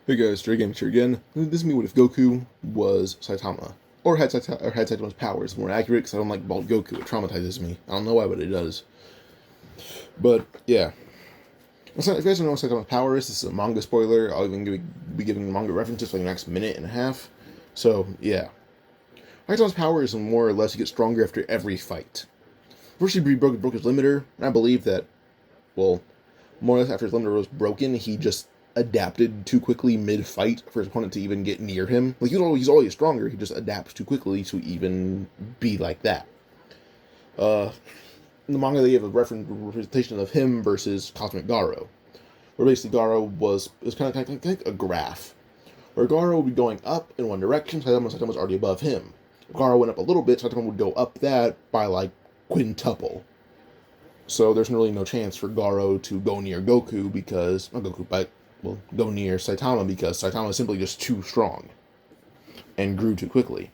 Hey guys, Stray Games here again. This is me if Goku was Saitama. Or had Saitama's powers, more accurate, because I don't like bald Goku. It traumatizes me. I don't know why, but it does. But, yeah. If you guys don't know what Saitama's power is, this is a manga spoiler. I'll even be giving manga references for the next minute and a half. So, yeah. Saitama's power is more or less he gets stronger after every fight. First he broke his limiter, and I believe that, well, more or less after his limiter was broken, he just adapted too quickly mid-fight for his opponent to even get near him. Like, he's always stronger, he just adapts too quickly to even be like that. In the manga, they gave a representation of him versus Cosmic Garo, where basically Garo was kind of like a graph, where Garo would be going up in one direction, Saitama was already above him. If Garo went up a little bit, Saitama would go up that by, like, quintuple. So there's really no chance for Garo to go near Goku because, not Goku, but go near Saitama because Saitama is simply just too strong and grew too quickly.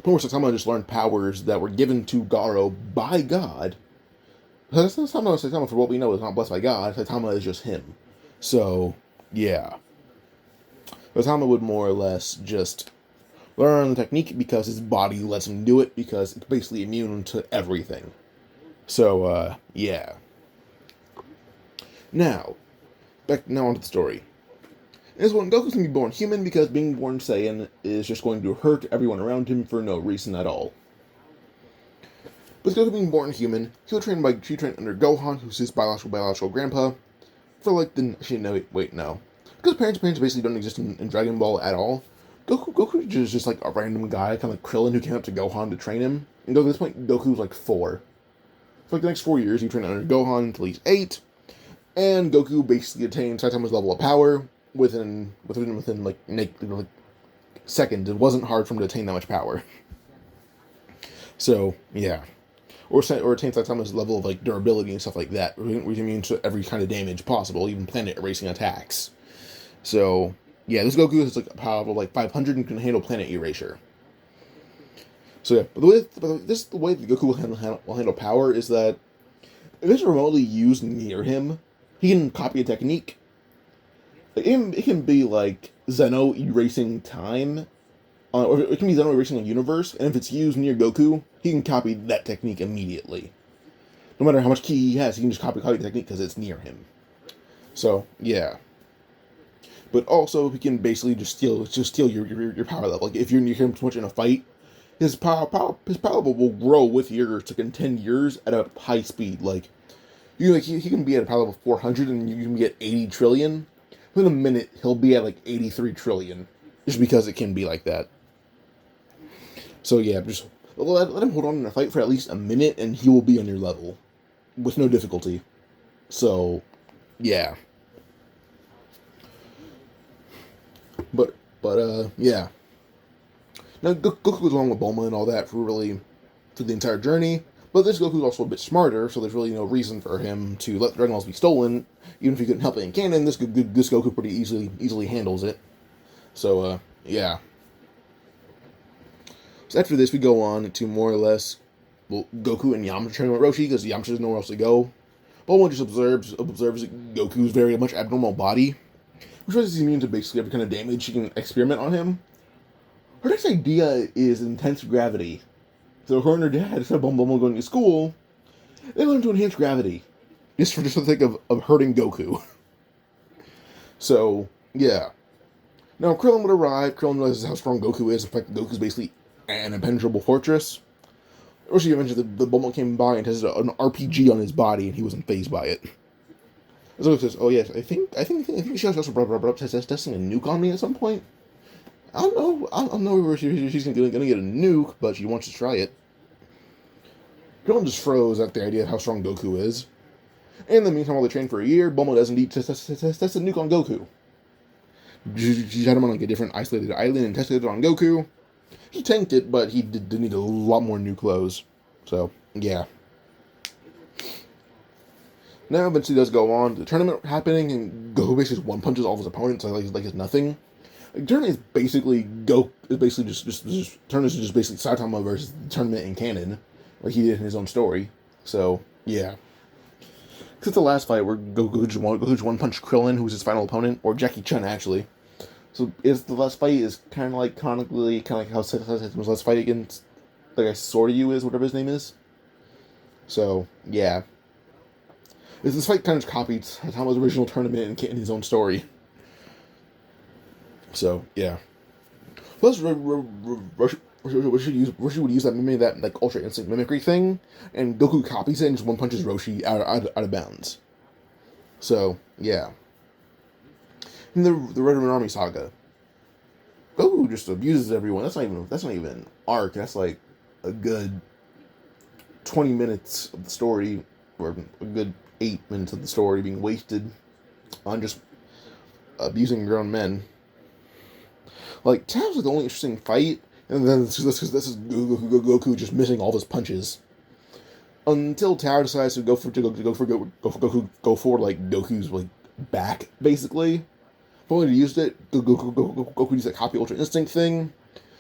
But where Saitama just learned powers that were given to Garo by God. Saitama, for what we know, is not blessed by God. Saitama is just him. So, yeah. Saitama would more or less just learn the technique because his body lets him do it because it's basically immune to everything. So, yeah. Now onto the story. In this one, Goku's going to be born human because being born Saiyan is just going to hurt everyone around him for no reason at all. With Goku being born human, he trained under Gohan, who's his biological grandpa, for like the... Actually, no, wait, no. Because parents basically don't exist in Dragon Ball at all. Goku is just like a random guy, kind of like Krillin, who came up to Gohan to train him. And at this point, Goku's like 4. For like the next 4 years, he trained under Gohan until he's 8. And Goku basically attained Saitama's level of power within like seconds. It wasn't hard for him to attain that much power. So, yeah. Or attain Saitama's level of like durability and stuff like that. We're immune to every kind of damage possible, even planet erasing attacks. So, yeah, this Goku is like a power of like 500 and can handle planet erasure. So yeah, but the way that Goku will handle power is that if it's remotely used near him, he can copy a technique. It can be like Zeno erasing time, or it can be Zeno erasing a universe, and if it's used near Goku, he can copy that technique immediately. No matter how much ki he has, he can just copy the technique because it's near him. So, yeah. But also, he can basically just steal your power level. Like, if you're near him too much in a fight, his power will grow with yours to 10 years at a high speed. Like, he can be at a power level 400 and you can be at 80 trillion. Within a minute, he'll be at like 83 trillion. Just because it can be like that. So yeah, just let him hold on in a fight for at least a minute and he will be on your level. With no difficulty. So, yeah. But yeah. Now, Goku goes along with Bulma and all that for the entire journey. But this Goku's also a bit smarter, so there's really no reason for him to let the Dragon Balls be stolen. Even if he couldn't help it in canon, this Goku pretty easily handles it. So, yeah. So after this, we go on to more or less, Goku and Yamcha training with Roshi, because Yamcha has nowhere else to go. Bulma just observes Goku's very much abnormal body, which shows he's immune to basically every kind of damage she can experiment on him. Her next idea is intense gravity. So her and her dad, instead of Bulma going to school, they learn to enhance gravity. Just for the sake of hurting Goku. So, yeah. Now, Krillin would arrive. Krillin realizes how strong Goku is. In fact, Goku's basically an impenetrable fortress. Or she mentioned that the Bulma came by and tested an RPG on his body, and he wasn't fazed by it. So Goku says, "Oh yes, I think she also brought up testing a nuke on me at some point. I don't know where she's gonna get a nuke, but she wants to try it." Krillin just froze at the idea of how strong Goku is. In the meantime, while they train for a year, Bulma does indeed test a nuke on Goku. She had him on like a different isolated island and tested it on Goku. He tanked it, but he did need a lot more new clothes. So, yeah. Now, eventually does go on. The tournament happening, and Goku basically just one-punches all of his opponents like it's nothing. Like, tournament is basically tournament is just basically Saitama versus the tournament in canon, like he did in his own story. So, yeah. Except the last fight where Goku one punch Krillin, who's his final opponent, or Jackie Chun actually. So is the last fight is kind of like chronically kind of like how Saitama's last fight against the guy Soryu is, whatever his name is. So yeah, this fight kind of copied Saitama's original tournament in his own story. So yeah. Plus, Roshi would use that like Ultra Instinct mimicry thing, and Goku copies it and just one punches Roshi out of bounds. So yeah. In the Red Army Saga, Goku just abuses everyone. That's not even an arc. That's like a good 20 minutes of the story, or a good 8 minutes of the story being wasted on just abusing grown men. Like, Tao's like the only interesting fight, and then this is Goku just missing all of his punches. Until Tao decides to go for like Goku's like back, basically. But when he used it, Goku used that copy Ultra Instinct thing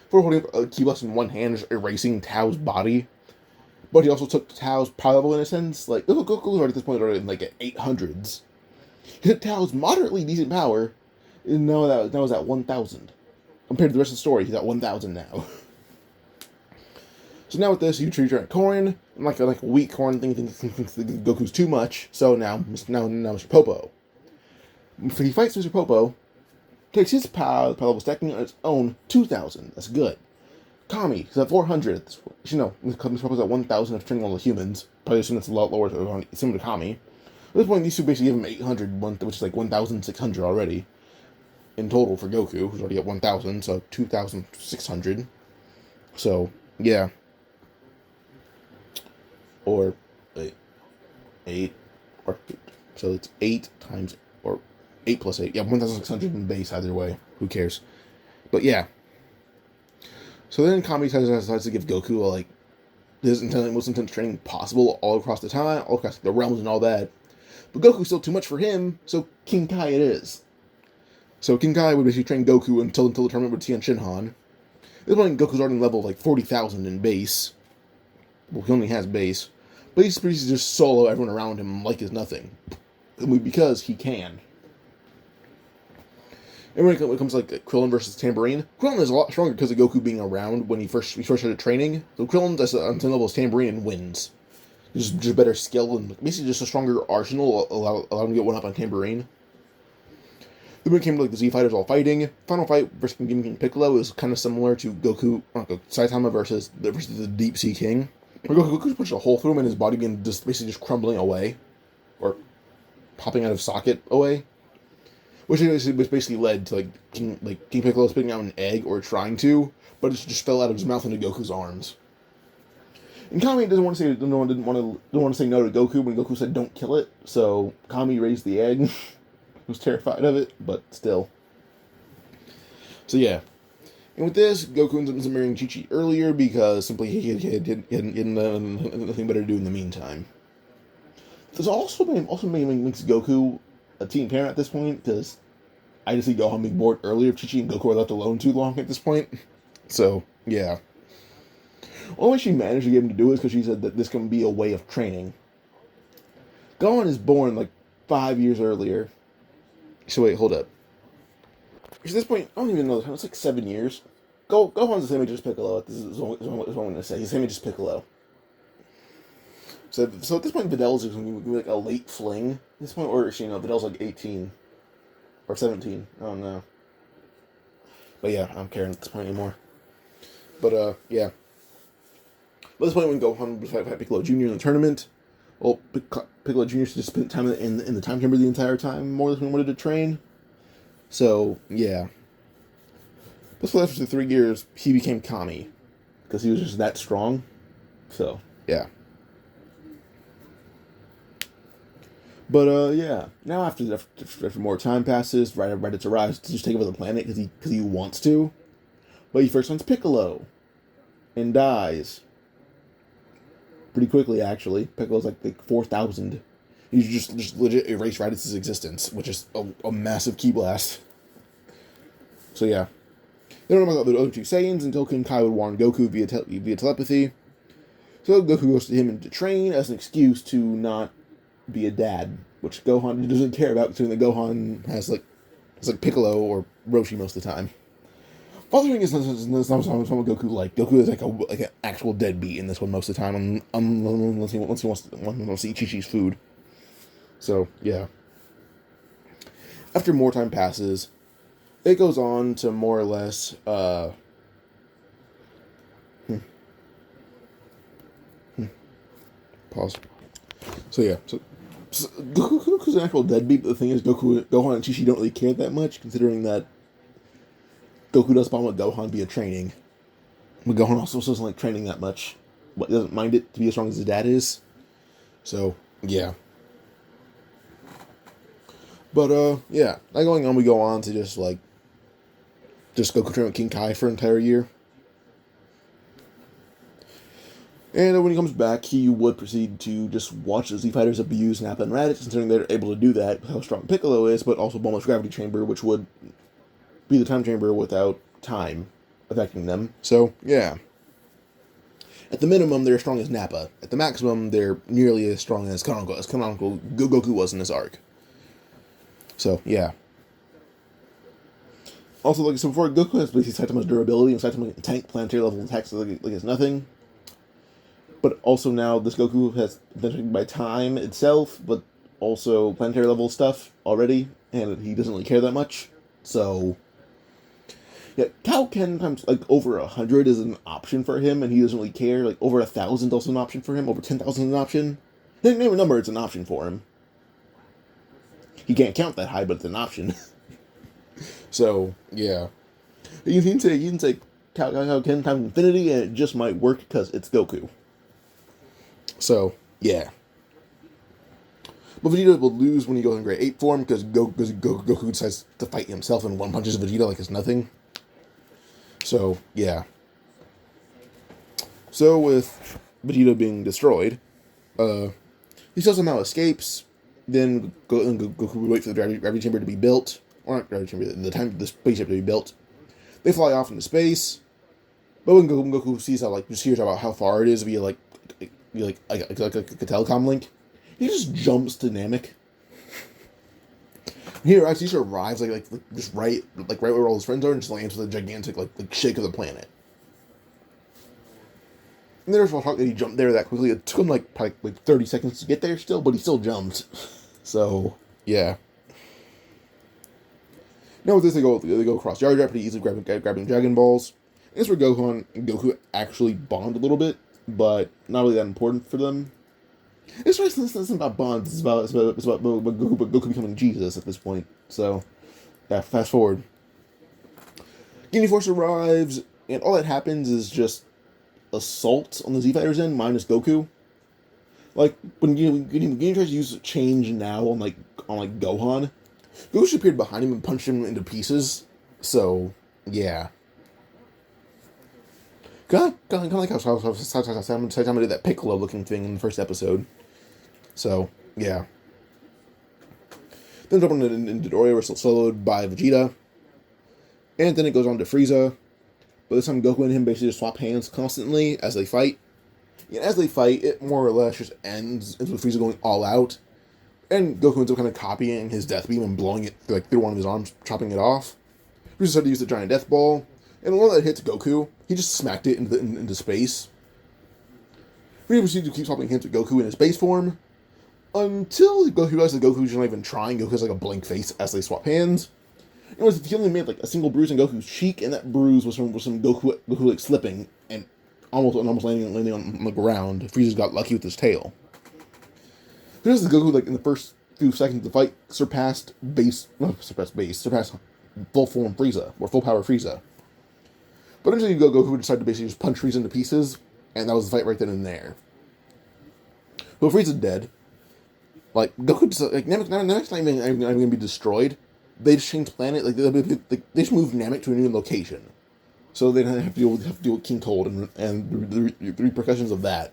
for holding a key blast in one hand, just erasing Tao's body. But he also took Tao's power level in a sense. Like, Goku's already at this point already in like 800s. He took Tao's moderately decent power, and now that was at 1,000. Compared to the rest of the story, he's at 1,000 now. So now with this, you treat Korin, and like a weak Korin thinks Goku's too much. So now Mr. Popo. He fights Mr. Popo, takes his power level stacking on its own 2,000. That's good. Kami, he's at 400. Mr. Popo's at 1,000 after training all the humans. Probably assume that's a lot lower, similar to Kami. At this point, these two basically give him 800, which is like 1,600 already. In total for Goku, who's already at 1,000, so 2,600. So, yeah. Or, 8, or, so it's 8 times, or 8 plus 8. Yeah, 1,600 in base, either way. Who cares? But, yeah. So then Kami decides to give Goku, his most intense training possible all across the time, all across the realms and all that. But Goku's still too much for him, so King Kai it is. So King Kai would basically train Goku until the tournament with Tien Shinhan. At this point, Goku's already level 40,000 in base. Well, he only has base. But he's basically just solo everyone around him like it's nothing. Because he can. And when it comes to Krillin versus Tambourine, Krillin is a lot stronger because of Goku being around when he first started training. So Krillin, on the same level as Tambourine, wins. Just better skill and basically just a stronger arsenal allowed him to get one up on Tambourine. Then when it came to the Z fighters all fighting, final fight versus King Piccolo is kind of similar to Saitama versus the Deep Sea King. Where Goku punched a hole through him and his body being basically crumbling away, or popping out of socket away, which basically led to King Piccolo spitting out an egg or trying to, but it just fell out of his mouth into Goku's arms. And Kami didn't want to say no to Goku when Goku said don't kill it, so Kami raised the egg. Was terrified of it, but still. So yeah. And with this, Goku ends up marrying Chi-Chi earlier because simply he had nothing better to do in the meantime. This also makes Goku a teen parent at this point, because I just see Gohan being bored earlier if Chi-Chi and Goku are left alone too long at this point. So, yeah. Only she managed to get him to do it because she said that this can be a way of training. Gohan is born 5 years earlier. So wait, hold up. At this point, I don't even know. It's 7 years. Gohan's the same age as Piccolo. This is what I'm going to say. He's the same age as Piccolo. So at this point, Vidal's is going to be a late fling. At this point, or Vidal's 18 or 17. I don't know. But yeah, I don't care at this point anymore. But yeah. At this point, when Gohan was fighting Piccolo Jr. in the tournament, well, Piccolo Jr. just spent time in the time chamber the entire time, more than he wanted to train. So, yeah. Plus, after 3 years, he became Kami. Because he was just that strong. So, yeah. But, yeah. Now, after more time passes, Raditz arrives to just take over the planet because he wants to. But he first finds Piccolo. And dies. Pretty quickly, actually. Piccolo's 4,000. You just legit erase Raditz's existence, which is a massive key blast. So yeah. They don't know about the other two Saiyans until King Kai would warn Goku via telepathy. So Goku goes to him to train as an excuse to not be a dad, which Gohan doesn't care about, considering that Gohan has like Piccolo or Roshi most of the time. Fathering is not something Goku like. Goku is like an actual deadbeat in this one most of the time, unless he wants to eat Chi-Chi's food. So yeah. After more time passes, it goes on to more or less. Pause. So yeah. So Goku's an actual deadbeat, but the thing is, Gohan and Chi-Chi don't really care that much, considering that Goku does spawn with Gohan via training. But Gohan also doesn't like training that much. But doesn't mind it to be as strong as his dad is. So, yeah. But, yeah. Not going on, we go on to just Goku train with King Kai for an entire year. And when he comes back, he would proceed to just watch the Z Fighters abuse Nappa and Raditz, considering they're able to do that with how strong Piccolo is, but also Bulma's gravity chamber, which would be the time chamber without time affecting them. So, yeah. At the minimum, they're as strong as Nappa. At the maximum, they're nearly as strong as canonical Goku was in this arc. So, yeah. Also, like I said before, Goku has basically Saitama's durability, and Saitama can tank planetary level attacks like it's nothing. But also now, this Goku has been affected by time itself, but also planetary level stuff already, and he doesn't really care that much. So, yeah, Kaioken times like over 100 is an option for him, and he doesn't really care. Like over 1,000 is also an option for him. Over 10,000 is an option. Name a number, it's an option for him. He can't count that high, but it's an option. So yeah, you can say Kaioken times infinity, and it just might work because it's Goku. So yeah. But Vegeta will lose when he goes in Grade 8 form because Goku decides to fight himself and one punches Vegeta like it's nothing. So, yeah. So, with Vegeta being destroyed, he still somehow escapes. Then Goku would wait for the gravity chamber to be built. Or not gravity chamber, the spaceship to be built. They fly off into space. But when Goku sees hears about how far it is via like a telecom link, he just jumps to Namek. He actually just arrives just right where all his friends are, and just lands with a gigantic shake of the planet. And there's no talk that he jumped there that quickly. It took him probably 30 seconds to get there still, but he still jumped. So yeah. Now with this, they go across Yardrat pretty easily, grabbing Dragon Balls. And this is where Gohan and Goku actually bond a little bit, but not really that important for them. It's not about bonds. It's about Goku becoming Jesus at this point. So, yeah. Fast forward. Ginyu Force arrives, and all that happens is just assault on the Z Fighters end, minus Goku. Like when Ginyu tries to use change now on Gohan, Goku just appeared behind him and punched him into pieces. So, yeah. Kind of like how Saitama did that Piccolo looking thing in the first episode. So, yeah. Then jumping into Doria, we're still soloed by Vegeta. And then it goes on to Frieza. But this time Goku and him basically just swap hands constantly as they fight. And as they fight, it more or less just ends with Frieza going all out. And Goku ends up kind of copying his death beam and blowing it through one of his arms, chopping it off. Frieza started to use the giant death ball. And when that hits Goku, he just smacked it into space. Frieza proceeds to keep swapping hands with Goku in his base form. Until Goku realizes that Goku's not even trying. Goku has a blank face as they swap hands. And he only made a single bruise on Goku's cheek, and that bruise was from Goku slipping and almost landing on the ground. Frieza's got lucky with his tail. Because Goku in the first few seconds of the fight surpassed full form Frieza, or full power Frieza. But eventually Goku decided to basically just punch Frieza into pieces, and that was the fight right then and there. But Frieza's dead. Goku just Namek's not even going to be destroyed. They just changed planet. They just moved Namek to a new location, so they don't have to deal with King Cold and the repercussions of that.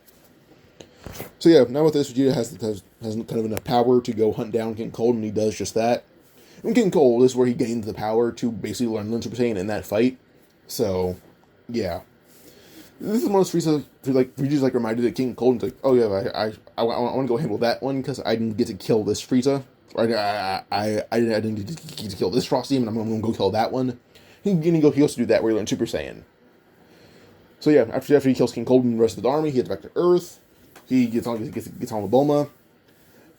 So yeah, now with this, Vegeta has kind of enough power to go hunt down King Cold, and he does just that. And King Cold is where he gains the power to basically learn Super Saiyan in that fight. So, yeah. This is one of those Frieza, like Frieza's like reminded of King Cold and like, oh yeah, I want to go handle that one because I didn't get to kill this Frieza. Or I didn't get to kill this Frost Demon. I'm gonna go kill that one. He goes to do that where he learns Super Saiyan. So yeah, after he kills King Cold and the rest of the army, he gets back to Earth. He gets on with Bulma,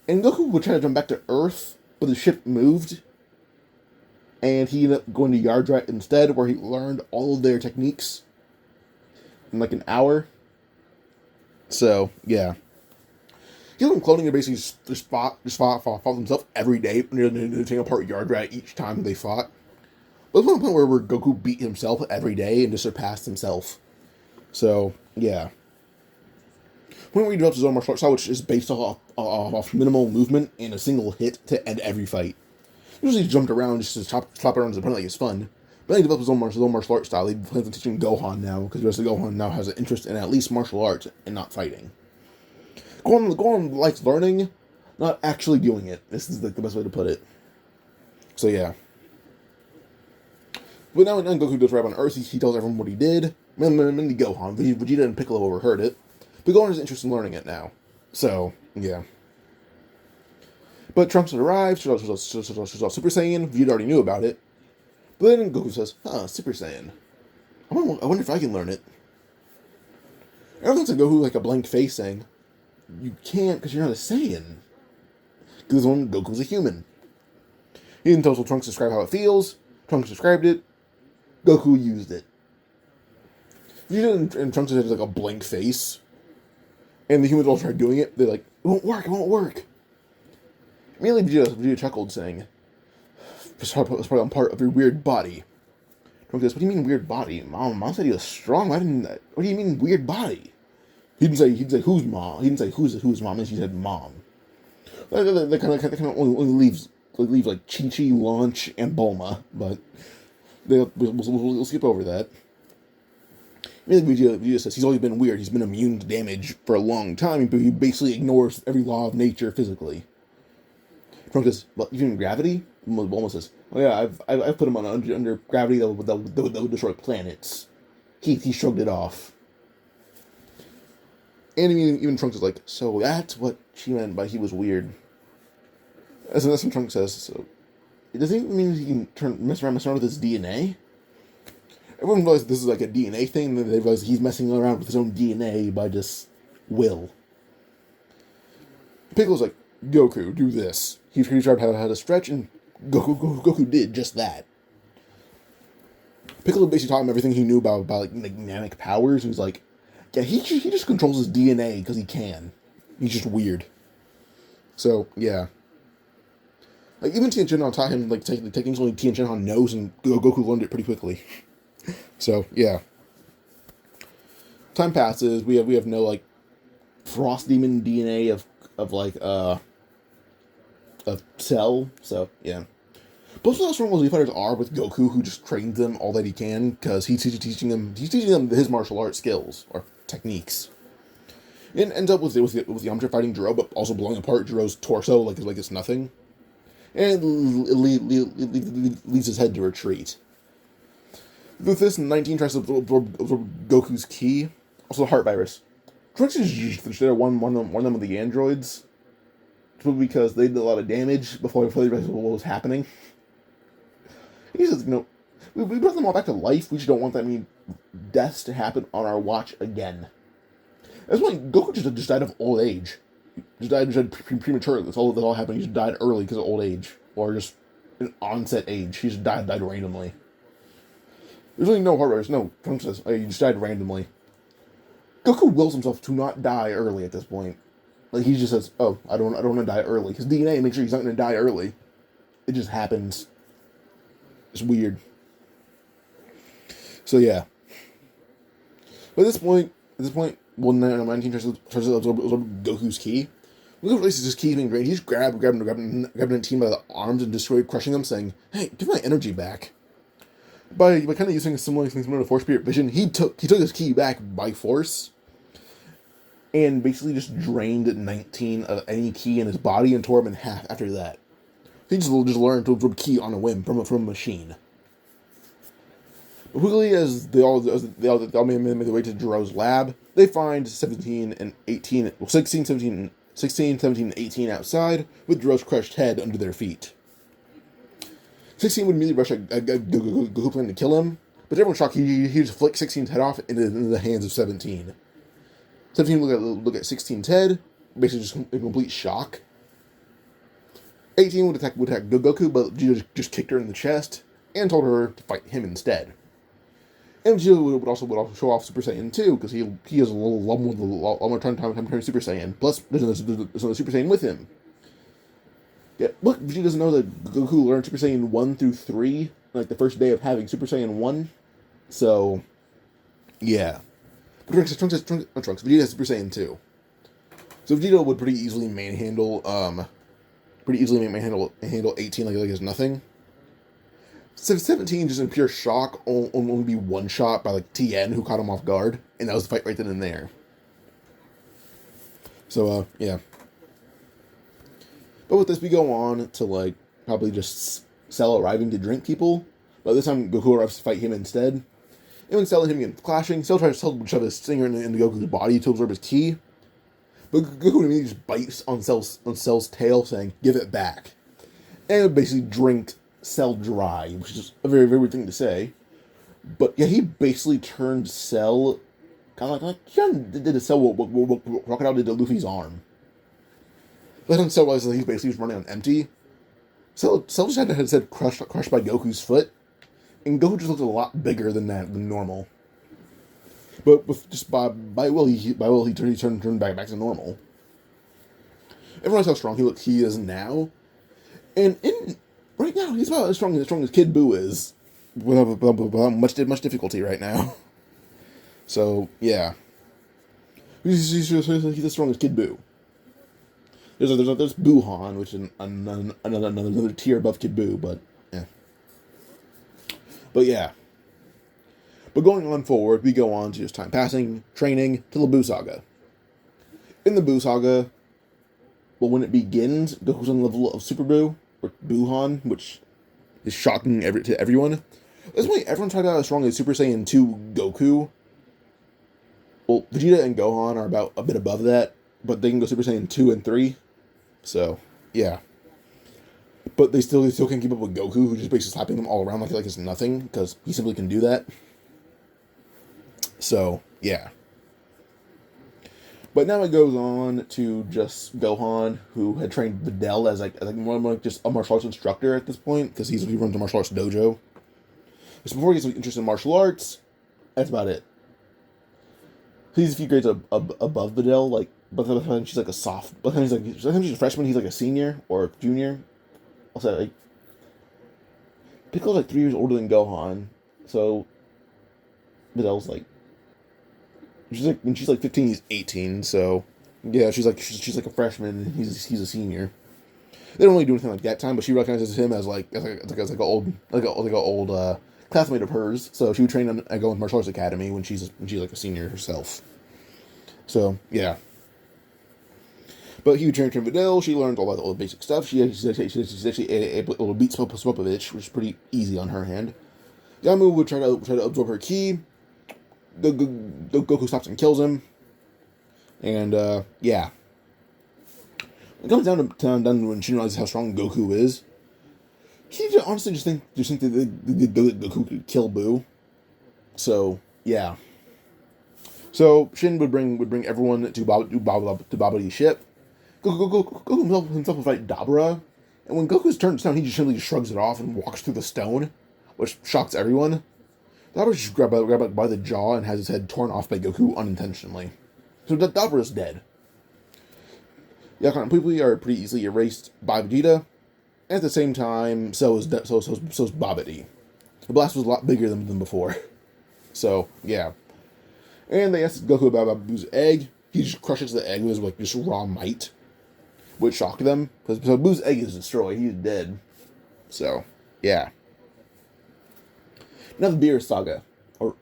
and Goku would try to jump back to Earth, but the ship moved, and he ended up going to Yardrat instead, where he learned all of their techniques in like an hour. So yeah, he learned cloning and basically just fought himself every day, taking apart Yardrat each time they fought. But there was one point where Goku beat himself every day and just surpassed himself. So yeah. When he develops his own martial arts style, which is based off minimal movement and a single hit to end every fight. Usually he jumped around just to chop around his opponent like it's fun. But then he developed his own martial arts style. He plans on teaching Gohan now, because the rest of Gohan now has an interest in at least martial arts and not fighting. Gohan likes learning, not actually doing it. This is like the best way to put it. So yeah. But now Goku does right on Earth. He tells everyone what he did. Mainly Gohan. Vegeta and Piccolo overheard it. But Gohan is interested in learning it now. So, yeah. But Trunks arrives, shows off Super Saiyan. Vegeta already knew about it. But then Goku says, Super Saiyan. I wonder if I can learn it. Everyone looks at Goku like a blank face saying, you can't because you're not a Saiyan. Because Goku's a human. He then tells Trunks to describe how it feels. Trunks described it. Goku used it. Vegeta and Trunks has like a blank face. And the humans all tried doing it. They're like, it won't work. Mainly Vegeta chuckled, saying, it's probably on part of your weird body. Trunks says, what do you mean weird body? Mom said he was strong. What do you mean weird body? He didn't say who's mom. He didn't say who's mom, and she said mom. That kind of only leaves like Chi-Chi, Launch, and Bulma, but we'll skip over that. Mainly Vegeta says he's always been weird. He's been immune to damage for a long time, but he basically ignores every law of nature physically. Trunks says, "Well, even gravity?" Bulma says, "Oh yeah, I've put him on under gravity that would destroy planets." He shrugged it off. And even Trunks is like, "So that's what she meant by he was weird." That's what Trunks says. So does it mean he can mess around with his DNA? Everyone realizes this is like a DNA thing, and they realize he's messing around with his own DNA by just will. Piccolo's like, Goku, do this. He tried how to stretch, and Goku did just that. Piccolo basically taught him everything he knew about like dynamic powers, and he's like, yeah, he just controls his DNA because he can. He's just weird. So, yeah. Like, even Tien Shinhan taught him, like, techniques only Tien Shinhan knows, and Goku learned it pretty quickly. So, yeah. Time passes, we have no, like, Frost Demon DNA of Cell, so, yeah. Most of those strong fighters are with Goku, who just trains them all that he can, because he's teaching them his martial arts skills, or techniques. It ends up with Yamcha fighting Jiro, but also blowing apart Jiro's torso like it's nothing. And it leaves his head to retreat. With this, 19 tries to absorb Goku's ki. Also, the heart virus. Trunks should have won them of the androids. Probably because they did a lot of damage before they realized what was happening. He says, we brought them all back to life. We just don't want that many deaths to happen on our watch again. That's why Goku just died of old age. Just died prematurely. That's all happened. He just died early because of old age. Or just an onset age. He just died randomly. There's really no heart virus. No, Trunks says, he just died randomly. Goku wills himself to not die early at this point. Like, he just says, oh, I don't want to die early. His DNA makes sure he's not going to die early. It just happens. It's weird. So, yeah. But at this point, well, 19 tries to absorb Goku's ki. Goku realizes his ki is being drained. He just grabbing 19 by the arms and crushing them, saying, hey, give my energy back. By kind of using something similar to Force Spirit Vision, he took his ki back by force, and basically just drained 19 of any ki in his body and tore him in half after that. He just learned to absorb ki on a whim from a machine. Quickly as they all made their way to Jiro's lab, they find 17 and 18, well, 16, 17, 16, 17, and 18 outside with Jiro's crushed head under their feet. 16 would immediately rush at Goku planning to kill him, but everyone's shocked. He just flicks 16's head off into the hands of 17. 17 look at 16's head, basically just in complete shock. 18 would attack Goku, but Vegeta just kicked her in the chest and told her to fight him instead. And Vegeta would also show off Super Saiyan 2, because he has a lot more time turning Super Saiyan. Plus, there's another Super Saiyan with him. Yeah, look, Vegeta doesn't know that Goku learned Super Saiyan 1 through 3, like the first day of having Super Saiyan 1. So, yeah. Vegeta has Super Saiyan 2. So Vegeta would pretty easily manhandle 18 like it's nothing. 17 just in pure shock, only be one shot by like Tien, who caught him off guard, and that was the fight right then and there. So yeah. But with this, we go on to like probably just Cell arriving to drink people. But this time Goku arrives to fight him instead. And when Cell and him get clashing, Cell tries to shove his stinger into Goku's body to absorb his ki. But Goku immediately just bites on Cell's tail, saying, "Give it back." And it basically drinked Cell dry, which is a very, very weird thing to say. But yeah, he basically turned Cell kind of like he did to Cell what Crocodile did to Luffy's arm. But then Cell realized that he basically was running on empty. Cell just had his head crushed by Goku's foot, and Goku just looked a lot bigger than normal. But with just by will he turned back to normal. Everyone knows how strong he is now, and right now he's about as strong as Kid Buu is, without much difficulty right now. So yeah, he's as strong as Kid Buu. There's Buuhan, which is another tier above Kid Buu, but yeah. But yeah. But going on forward, we go on to just time passing, training, to the Buu Saga. In the Buu Saga, well, when it begins, Goku's on the level of Super Buu, or Buuhan, which is shocking to everyone. At this point, everyone tried out as strong as Super Saiyan 2 Goku. Well, Vegeta and Gohan are about a bit above that, but they can go Super Saiyan 2 and 3. So, yeah. But they still can't keep up with Goku, who's just basically slapping them all around like it's nothing, because he simply can do that. So, yeah. But now it goes on to just Gohan, who had trained Videl as more just a martial arts instructor at this point, because he runs a martial arts dojo. So before he gets interested in martial arts, that's about it. He's a few grades above Videl, like, but by the time she's like a soft, by the time she's a freshman, he's like a senior or a junior. I'll say, like, Piccolo's like 3 years older than Gohan, so Videl's like, when she's like 15, he's 18, so yeah, she's like a freshman, and he's a senior. They don't really do anything like that time, but she recognizes him as like an old classmate of hers. So she would train at Gohan's martial arts academy when she's like a senior herself. So yeah. But he would train Videl. She learned all the basic stuff. She's actually able to beat Spopovich, which is pretty easy on her hand. Yamu would try to absorb her ki. Goku stops and kills him. And yeah. It comes down when she realizes how strong Goku is. She honestly just think that Goku could kill Buu. So yeah. So Shin would bring everyone to Babidi's ship. Goku himself would fight Dabura, and when Goku's turns down, he just simply shrugs it off and walks through the stone, which shocks everyone. Dabura's just grabbed by the jaw and has his head torn off by Goku unintentionally. So Dabura's dead. Yakon and Pui are pretty easily erased by Vegeta. At the same time, so is Babidi. The blast was a lot bigger than before. So, yeah. And they asked Goku about Buu's egg. He just crushes the egg with like just raw might, which shocked them. Because Buu's egg is destroyed. He's dead. So, yeah. Now the Beerus Saga. Or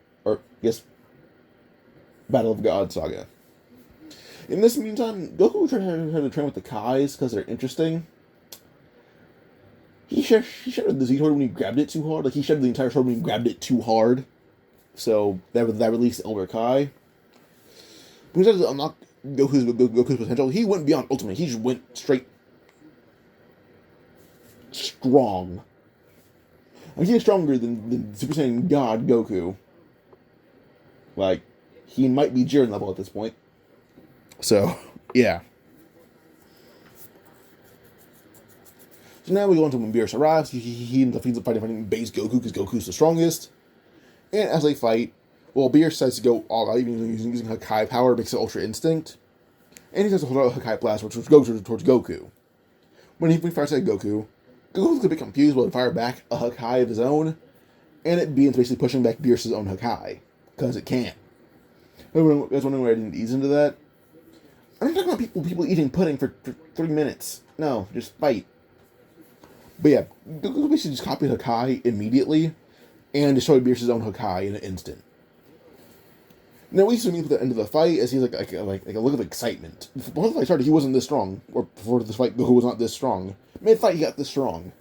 yes, Battle of God Saga. In this meantime, Goku tried to train with the Kais because they're interesting. He shattered the Z sword when he grabbed it too hard. Like, he shattered the entire sword when he grabbed it too hard. So that released Elder Kai. When he started to unlock Goku's potential, he went beyond Ultimate. He just went straight strong. I mean, he is stronger than Super Saiyan God Goku. Like, he might be Jiren level at this point. So, yeah. So now we go into when Beerus arrives. He ends up fighting base Goku because Goku's the strongest. And as they fight, well, Beerus decides to go all out, even using Hakai power, makes it Ultra Instinct. And he starts to hold out Hakai Blast, which goes towards Goku. When he fires at Goku's a bit confused, but he fire back a Hakai of his own, and it begins basically pushing back Beerus' own Hakai, because it can. I was wondering why I didn't ease into that. I'm not talking about people eating pudding for 3 minutes. No, just fight. But yeah, Goku basically just copied Hakai immediately, and destroyed Beerus' own Hakai in an instant. Now we see at the end of the fight as he's like a look of excitement. Before the fight started, he wasn't this strong, or before this fight, Goku was not this strong. Mid-fight, he got this strong.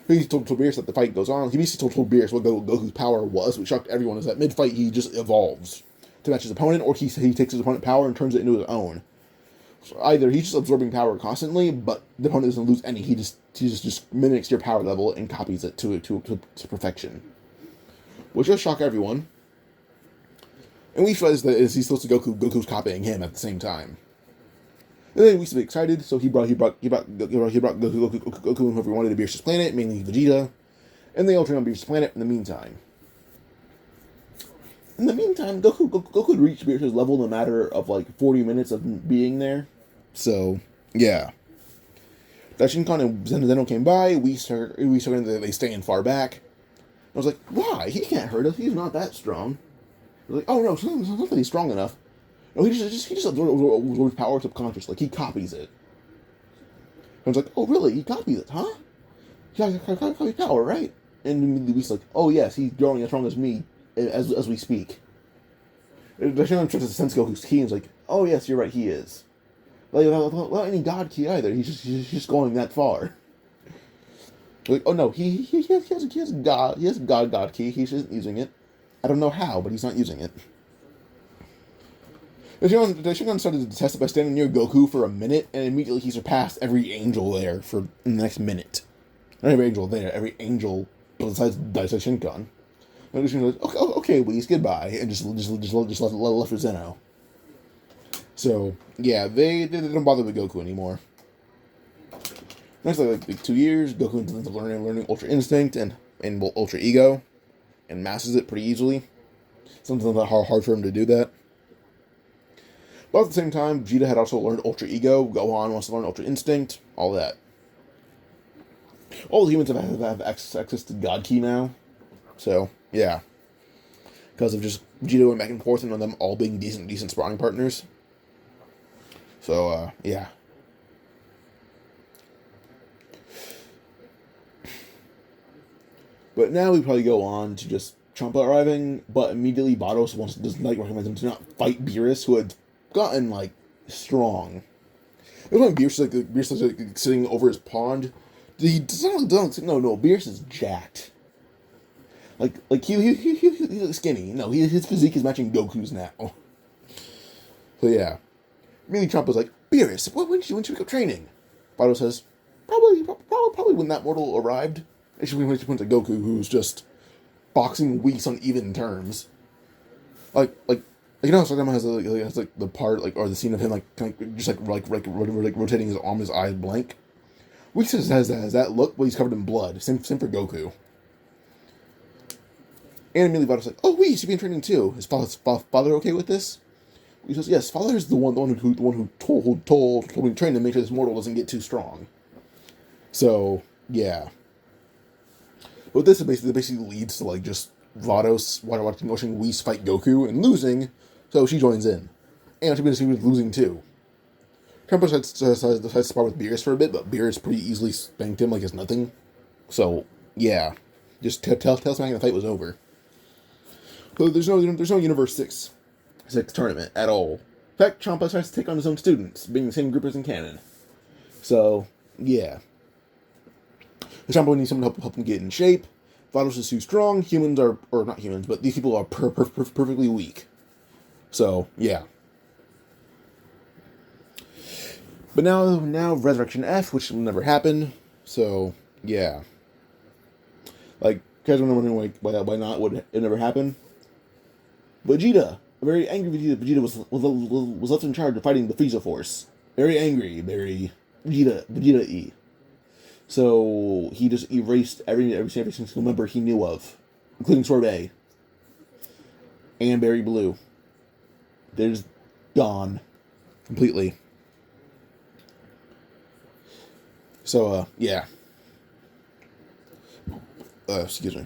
He told Beerus that the fight goes on. He basically told Beerus what Goku's power was, which shocked everyone, is that mid-fight he just evolves to match his opponent, or he takes his opponent's power and turns it into his own. So either he's just absorbing power constantly, but the opponent doesn't lose any. He just mimics your power level and copies it to perfection, which will shock everyone. And we realize that as he's supposed to Goku's copying him at the same time. And then we used to be excited, so he brought Goku and whoever wanted to Beerus' planet, mainly Vegeta, and they all trained on Beerus' planet in the meantime. In the meantime, Goku would reach Beerus' level in a matter of like 40 minutes of being there. So, yeah. That Shinkan and Zeno came by, we started they staying far back. I was like, why? He can't hurt us, he's not that strong. We're like, oh no, it's not that he's strong enough. No, he just absorbs power subconscious, like he copies it. I was like, oh really? He copies it, huh? He copies power, right? And we was like, oh yes, he's growing as strong as me as we speak. Dashinan tries to sense Goku's ki and is like, oh yes, you're right, he is. Like without any god ki either, he's just going that far. Like, oh no, he has god ki, he just isn't using it. I don't know how, but he's not using it. Shingon started to test it by standing near Goku for a minute, and immediately he surpassed every angel there in the next minute. Not every angel there, every angel besides Shingon. And Shingon was like, okay, Whis, goodbye, and just left for Zeno. So, yeah, they don't bother with Goku anymore. Next, like 2 years, Goku ends up learning Ultra Instinct and Ultra Ego, and masters it pretty easily. Something that hard for him to do that. But at the same time, Vegeta had also learned Ultra Ego. Gohan wants to learn Ultra Instinct. All that. All the humans have access to God Ki now. So, yeah. Because of just Vegeta going back and forth and them all being decent sparring partners. So, yeah. But now we probably go on to just Champa arriving, but immediately Vados doesn't recommend him to not fight Beerus, who had gotten like strong. It was when Beerus was like sitting over his pond. Beerus is jacked. Like he looks skinny. No, his physique is matching Goku's now. So yeah, immediately Champa's like, Beerus, when should we go training? Vados says, probably when that mortal arrived. And she went to Goku, who's just boxing Whis on even terms. Like you know, Saitama has the part or the scene of him rotating his arm, his eyes blank. Whis has that look, but he's covered in blood. Same for Goku. And immediately Vados like, oh, Whis, you've been training too. Is father okay with this? He says, yes, father is the one who told me to train to make sure this mortal doesn't get too strong. So yeah. But this basically leads to like just Vados watching Whis fight Goku and losing, so she joins in. And she was losing too. Trump decides to spar with Beerus for a bit, but Beerus pretty easily spanked him like it's nothing. So yeah, just tell Smack the fight was over. So there's no Universe 6 tournament at all. In fact, Champa tries to take on his own students, being the same group as in canon. So yeah. Champa needs someone to help him get in shape, Vados is too strong. Humans are, or not humans, but these people are perfectly weak. So yeah. But now Resurrection F, which will never happen. So yeah. Like, guys are wondering like why not would it never happen? Vegeta, a very angry Vegeta was left in charge of fighting the Frieza Force. Very angry, very Vegeta-y. So he just erased every single member he knew of, including Sorbet and Berry Blue. They're just gone completely. So yeah. Excuse me.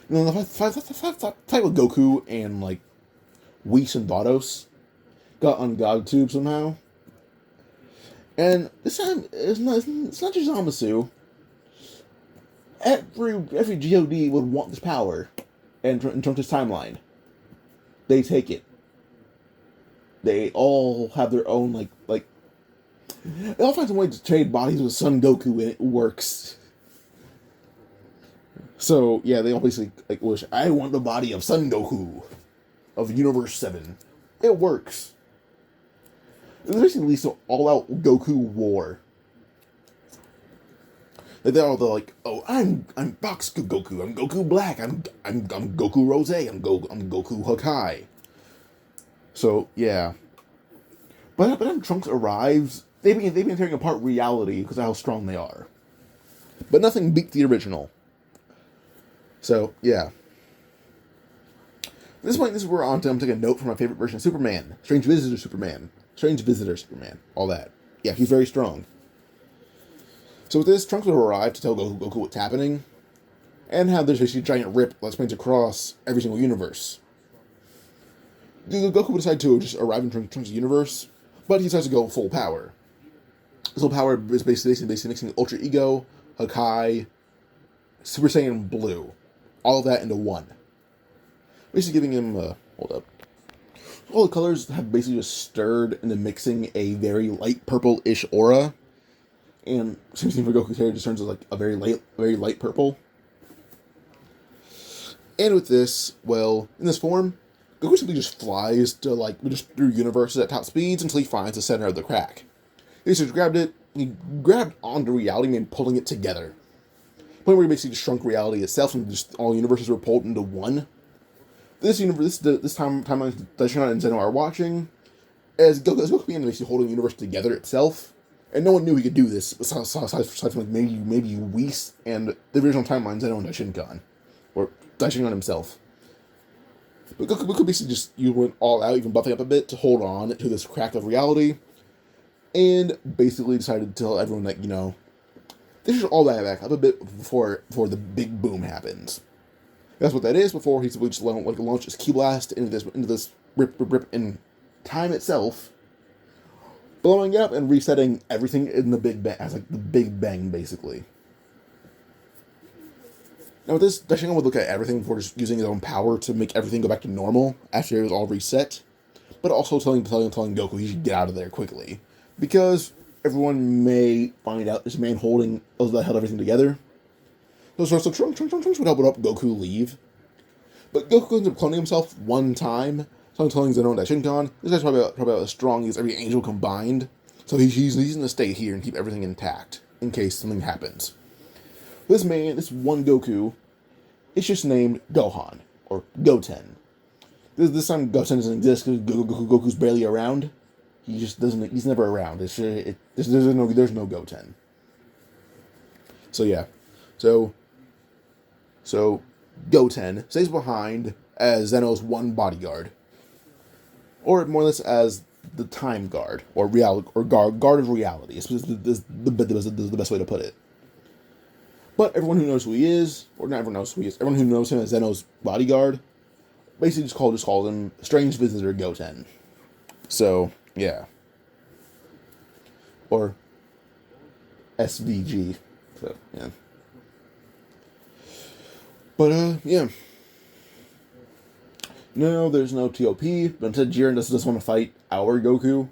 The fight with Goku and like Whis and Vados got on God Tube somehow. And this time, it's not just Zamasu. Every GOD would want this power, and in terms of this timeline, they take it. They all have their own like. They all find some way to trade bodies with Son Goku, and it works. So yeah, they all basically like wish I want the body of Son Goku, of Universe 7. It works. It's basically some all-out Goku war. Like they're all like, oh, I'm Box Goku, I'm Goku Black, I'm Goku Rose, I'm Goku Hakai. So yeah, but when Trunks arrives, they've been tearing apart reality because of how strong they are. But nothing beat the original. So yeah. At this point, this is where I'm taking a note from my favorite version of Superman, Strange Visitor Superman, all that. Yeah, he's very strong. So with this, Trunks will arrive to tell Goku what's happening, and have this basically giant rip that spans across every single universe. Goku will decide to just arrive in Trunks' universe, but he decides to go full power. His full power is basically mixing Ultra Ego, Hakai, Super Saiyan Blue, all of that into one. Basically giving him, hold up. All the colors have basically just stirred into mixing a very light purple-ish aura. And same thing for Goku's hair, just turns like a very light purple. And with this, well, in this form, Goku simply just flies to just through universes at top speeds until he finds the center of the crack. He just grabbed it, he grabbed onto reality and pulling it together. Point where he basically just shrunk reality itself and just all universes were pulled into one. This timeline that Shinra and Zeno are watching, as Goku began basically holding the universe together itself, and no one knew he could do this, aside from like maybe Whis and the original timeline Zeno and Daishinkan, or Daishinkan himself. But Goku basically just went all out, even buffing up a bit to hold on to this crack of reality, and basically decided to tell everyone that this is all that back up a bit before the big boom happens. That's what that is. Before he simply just launched his Ki Blast into this rip in time itself, blowing up and resetting everything in the Big Bang as the Big Bang basically. Now with this, Daishinkan would look at everything before just using his own power to make everything go back to normal after it was all reset, but also telling Goku he should get out of there quickly because everyone may find out this man held everything together. So Trunks would help Goku leave. But Goku ends up cloning himself one time, telling Zeno and Daishinkan, this guy's probably about as strong as every angel combined. So he's going to stay here and keep everything intact, in case something happens. This one Goku, is just named Gohan, or Goten. This time Goten doesn't exist because Goku's barely around. He just doesn't, he's never around. There's no Goten. So yeah. So Goten stays behind as Zeno's one bodyguard, or more or less as the time guard, or guard of reality. This is the best way to put it. But everyone who knows who he is, or not everyone knows who he is, everyone who knows him as Zeno's bodyguard, basically just calls him Strange Visitor Goten. So yeah, or SVG. So yeah. But, yeah. No, there's no TOP, but instead Jiren doesn't want to fight our Goku.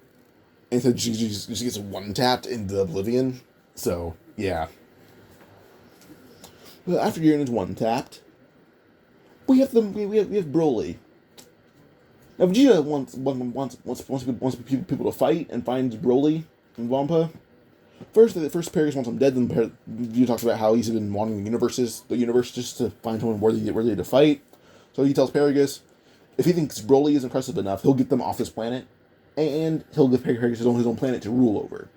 Instead, she gets one-tapped into oblivion. So, yeah. But after unit 1 tapped, we have Broly. Now Vegeta wants people to fight and finds Broly and Wampa. First Paragus wants him dead. Then Vegeta talks about how he's been wanting the universe just to find someone worthy to fight. So he tells Paragus, if he thinks Broly is impressive enough, he'll get them off this planet, and he'll give Paragus his own planet to rule over.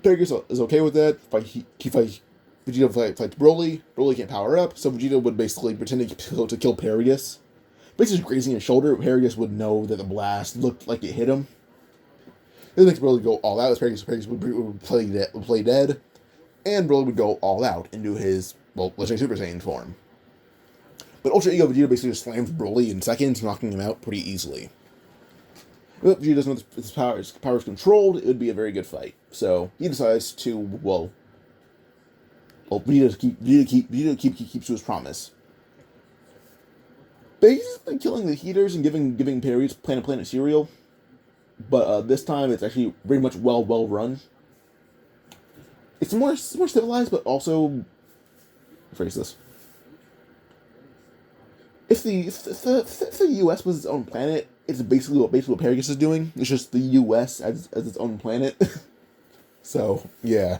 Paragus is okay with that. Vegeta fights Broly. Broly can't power up, so Vegeta would basically pretend to kill Paragus. Basically just grazing his shoulder, Paragus would know that the blast looked like it hit him. This makes Broly go all out. Paragus would play dead, and Broly would go all out into his, let's say Super Saiyan form. But Ultra Ego Vegeta basically just slams Broly in seconds, knocking him out pretty easily. If Vegeta doesn't know his power is controlled, it would be a very good fight. So he decides to, Vegeta keeps to his promise. Basically killing the heaters and giving Paragus Planet cereal. But this time it's actually very much well run. It's more civilized, but also, phrase this. If the U.S. was its own planet, it's basically what Paragus is doing. It's just the U.S. as its own planet. So yeah,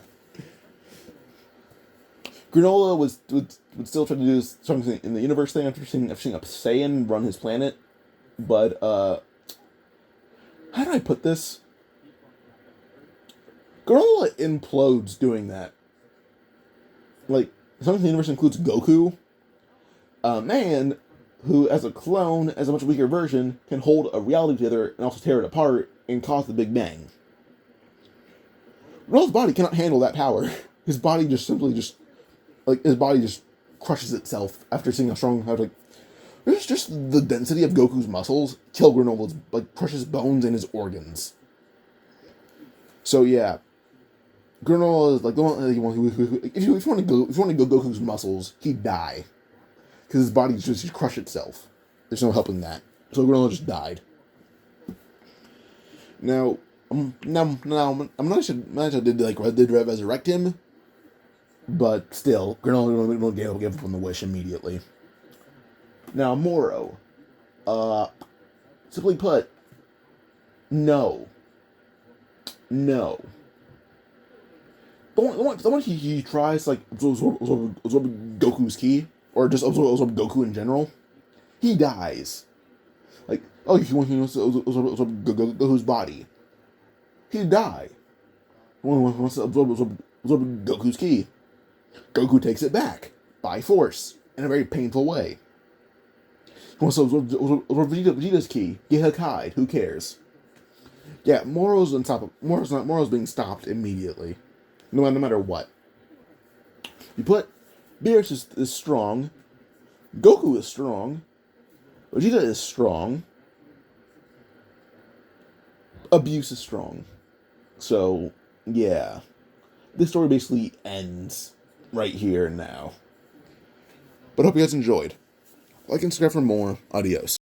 Granolah would still try to do something in the universe thing after seeing a Saiyan run his planet, but how do I put this? Granolah implodes doing that. Like, something in the universe includes Goku, a man who, as a clone, as a much weaker version, can hold a reality together and also tear it apart and cause the Big Bang. Granolah's body cannot handle that power. His body just crushes itself after seeing how strong, there's just the density of Goku's muscles kill Granolah's, crushes bones and his organs. So yeah, Granolah is the one if you want to go Goku's muscles, he'd die. Because his body just crush itself. There's no helping that. So Granolah just died. Now I'm not sure did resurrect him, but still, Granolah won't give up on the wish immediately. Now Moro, simply put, no. The one he tries absorb Goku's ki, or just absorb Goku in general, he dies. He wants to absorb Goku's body. He'd die. He wants to absorb Goku's ki. Goku takes it back, by force, in a very painful way. He wants to absorb Vegeta's ki, get Hakai'd, who cares? Yeah, Moro's unstoppable. Moro's being stopped immediately. No matter what. You put Beerus is strong. Goku is strong. Vegeta is strong. Abuse is strong. So, yeah. This story basically ends right here and now. But I hope you guys enjoyed. Like and subscribe for more. Adios.